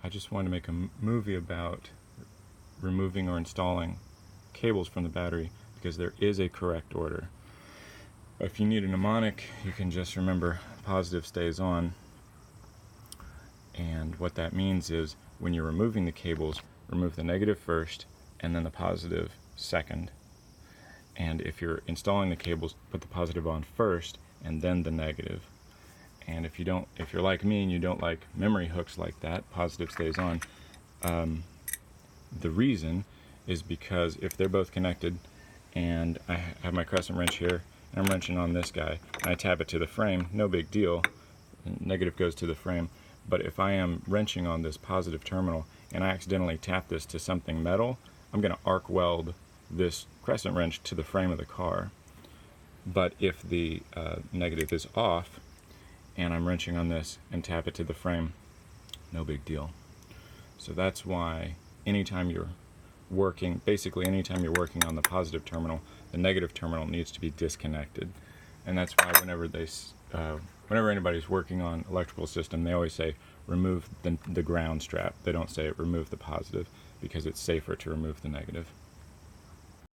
I just wanted to make a movie about removing or installing cables from the battery because there is a correct order. If you need a mnemonic, you can just remember positive stays on, and what that means is when you're removing the cables, remove the negative first and then the positive second. And if you're installing the cables, put the positive on first and then the negative. And if you're like me and you don't like memory hooks like that, positive stays on, the reason is because if they're both connected and I have my crescent wrench here and I'm wrenching on this guy and I tap it to the frame, no big deal, negative goes to the frame. But if I am wrenching on this positive terminal and I accidentally tap this to something metal, I'm going to arc weld this crescent wrench to the frame of the car. But if the negative is off and I'm wrenching on this and tap it to the frame, no big deal. So that's why anytime you're working on the positive terminal, the negative terminal needs to be disconnected. And that's why whenever anybody's working on electrical system, they always say remove the ground strap. They don't say remove the positive because it's safer to remove the negative.